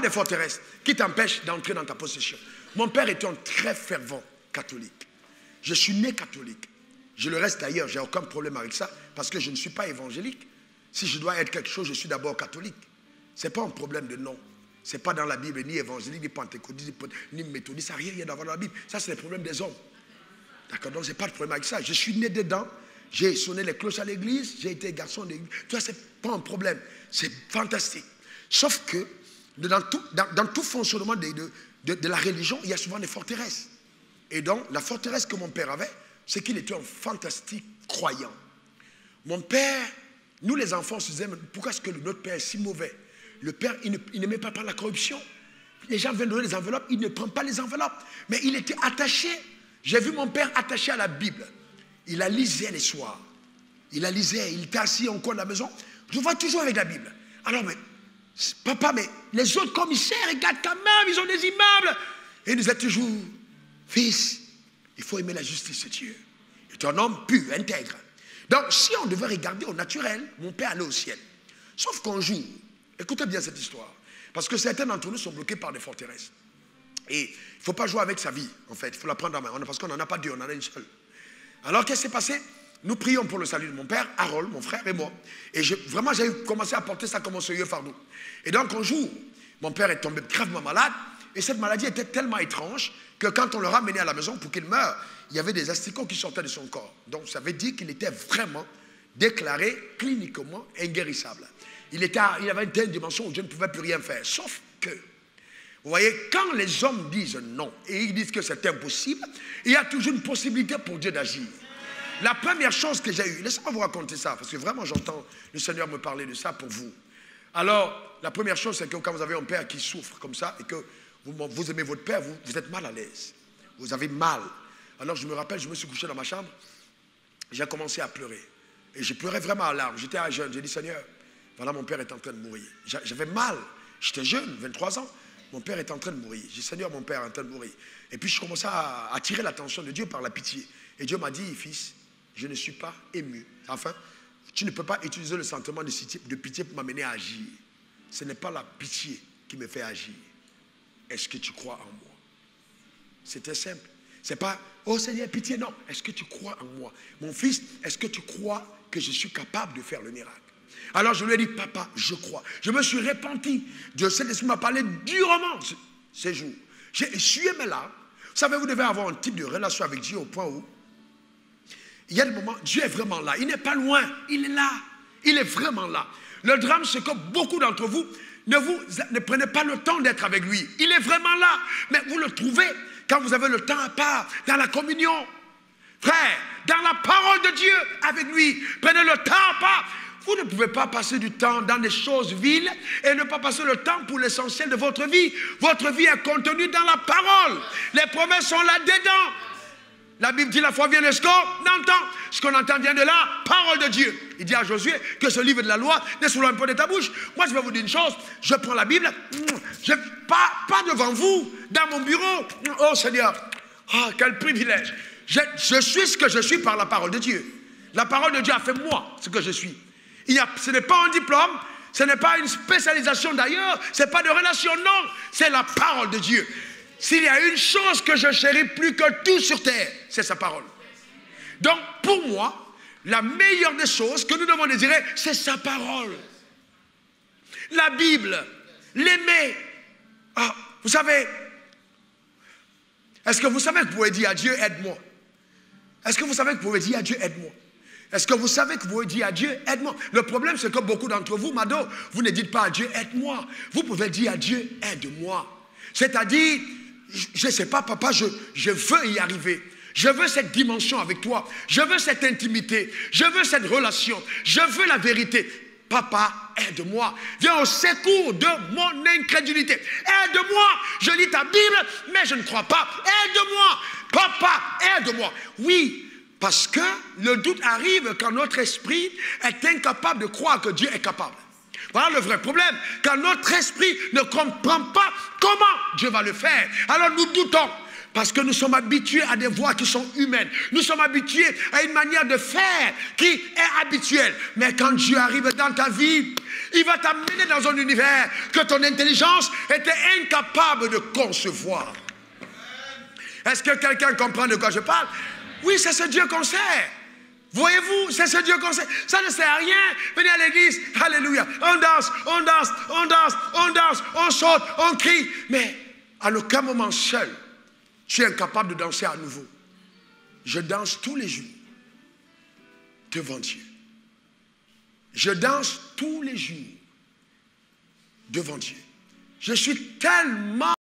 des forteresses qui t'empêchent d'entrer dans ta possession. Mon père était un très fervent catholique. Je suis né catholique. Je le reste d'ailleurs, j'ai aucun problème avec ça, parce que je ne suis pas évangélique. Si je dois être quelque chose, je suis d'abord catholique. Ce n'est pas un problème de nom. Ce n'est pas dans la Bible, ni évangélique, ni pentecôtiste, ni méthodiste, ça n'a rien d'avoir dans la Bible. Ça, c'est le problème des hommes. D'accord, donc je n'ai pas de problème avec ça. Je suis né dedans, j'ai sonné les cloches à l'église, j'ai été garçon d'église. Tout ça, ce n'est pas un problème. C'est fantastique. Sauf que dans tout fonctionnement de la religion, il y a souvent des forteresses. Et donc, la forteresse que mon père avait, c'est qu'il était un fantastique croyant. Mon père, nous les enfants, on se disait, pourquoi est-ce que notre père est si mauvais? Le père, il n'aimait pas la corruption. Les gens viennent donner les enveloppes, il ne prend pas les enveloppes. Mais il était attaché. J'ai vu mon père attaché à la Bible. Il la lisait les soirs. Il la lisait, il était assis en coin de la maison. Je le vois toujours avec la Bible. Alors, mais, papa, mais les autres commissaires, regardent quand même, ils ont des immeubles. Et il nous a toujours, fils, il faut aimer la justice de Dieu. Il est un homme pur, intègre. Donc, si on devait regarder au naturel, mon père allait au ciel. Sauf qu'un jour, écoutez bien cette histoire, parce que certains d'entre nous sont bloqués par des forteresses. Et il ne faut pas jouer avec sa vie, en fait. Il faut la prendre en main, parce qu'on n'en a pas deux, on en a une seule. Alors, qu'est-ce qui s'est passé? Nous prions pour le salut de mon père, Harold, mon frère et moi. Et vraiment, j'ai commencé à porter ça comme un sérieux fardeau. Et donc, un jour, mon père est tombé gravement malade. Et cette maladie était tellement étrange que quand on le ramenait à la maison pour qu'il meure, il y avait des asticots qui sortaient de son corps. Donc, ça veut dire qu'il était vraiment déclaré cliniquement inguérissable. Il avait une telle dimension où Dieu ne pouvait plus rien faire. Sauf que, vous voyez, quand les hommes disent non et ils disent que c'est impossible, il y a toujours une possibilité pour Dieu d'agir. La première chose que j'ai eue, laissez-moi vous raconter ça, parce que vraiment j'entends le Seigneur me parler de ça pour vous. Alors, la première chose, c'est que quand vous avez un père qui souffre comme ça et que vous aimez votre père, vous êtes mal à l'aise. Vous avez mal. Alors, je me rappelle, je me suis couché dans ma chambre, j'ai commencé à pleurer. Et je pleurais vraiment à larmes. J'étais jeune, j'ai dit, Seigneur, voilà, mon père est en train de mourir. J'avais mal, j'étais jeune, 23 ans. Mon père est en train de mourir. J'ai dit, Seigneur, mon père est en train de mourir. Et puis, je commençais à attirer l'attention de Dieu par la pitié. Et Dieu m'a dit, fils, je ne suis pas ému. Enfin, tu ne peux pas utiliser le sentiment de pitié pour m'amener à agir. Ce n'est pas la pitié qui me fait agir. Est-ce que tu crois en moi? C'était simple. Ce n'est pas, oh Seigneur, pitié, non. Est-ce que tu crois en moi? Mon fils, est-ce que tu crois que je suis capable de faire le miracle? Alors je lui ai dit, papa, je crois. Je me suis repenti. Dieu m'a parlé durement ces jours. J'ai essuyé mes larmes. Vous savez, vous devez avoir un type de relation avec Dieu au point où il y a des moments, Dieu est vraiment là. Il n'est pas loin, il est là. Il est vraiment là. Le drame, c'est que beaucoup d'entre vous ne prenez pas le temps d'être avec lui. Il est vraiment là. Mais vous le trouvez quand vous avez le temps à part, dans la communion. Frère, dans la parole de Dieu avec lui. Prenez le temps à part. Vous ne pouvez pas passer du temps dans des choses viles et ne pas passer le temps pour l'essentiel de votre vie. Votre vie est contenue dans la parole. Les promesses sont là-dedans. La Bible dit la foi vient de ce qu'on entend. Ce qu'on entend vient de la parole de Dieu. Il dit à Josué que ce livre de la loi ne soit un peu de ta bouche. Moi, je vais vous dire une chose. Je prends la Bible, pas devant vous, dans mon bureau. Oh Seigneur, oh, quel privilège. Je suis ce que je suis par la parole de Dieu. La parole de Dieu a fait moi ce que je suis. Ce n'est pas un diplôme, ce n'est pas une spécialisation d'ailleurs, ce n'est pas de relation, non. C'est la parole de Dieu. S'il y a une chose que je chéris plus que tout sur terre, c'est sa parole. Donc, pour moi, la meilleure des choses que nous devons désirer, c'est sa parole. La Bible, l'aimer. Ah, vous savez, est-ce que vous savez que vous pouvez dire à Dieu, aide-moi? Est-ce que vous savez que vous pouvez dire à Dieu, aide-moi? Est-ce que vous savez que vous pouvez dire à Dieu, aide-moi? Le problème, c'est que beaucoup d'entre vous, Mado, vous ne dites pas à Dieu, aide-moi. Vous pouvez dire à Dieu, aide-moi. C'est-à-dire, je ne sais pas, papa, je veux y arriver. Je veux cette dimension avec toi. Je veux cette intimité. Je veux cette relation. Je veux la vérité. Papa, aide-moi. Viens au secours de mon incrédulité. Aide-moi. Je lis ta Bible, mais je ne crois pas. Aide-moi. Papa, aide-moi. Oui, parce que le doute arrive quand notre esprit est incapable de croire que Dieu est capable. Voilà le vrai problème. Quand notre esprit ne comprend pas comment Dieu va le faire, alors nous doutons. Parce que nous sommes habitués à des voies qui sont humaines. Nous sommes habitués à une manière de faire qui est habituelle. Mais quand Dieu arrive dans ta vie, il va t'amener dans un univers que ton intelligence était incapable de concevoir. Est-ce que quelqu'un comprend de quoi je parle? Oui, c'est ce Dieu qu'on sert. Voyez-vous, c'est ce Dieu qu'on sert. Ça ne sert à rien. Venez à l'église, alléluia. On danse, on danse, on danse, on danse, on saute, on crie. Mais à aucun moment seul, tu es incapable de danser à nouveau. Je danse tous les jours devant Dieu. Je danse tous les jours devant Dieu. Je suis tellement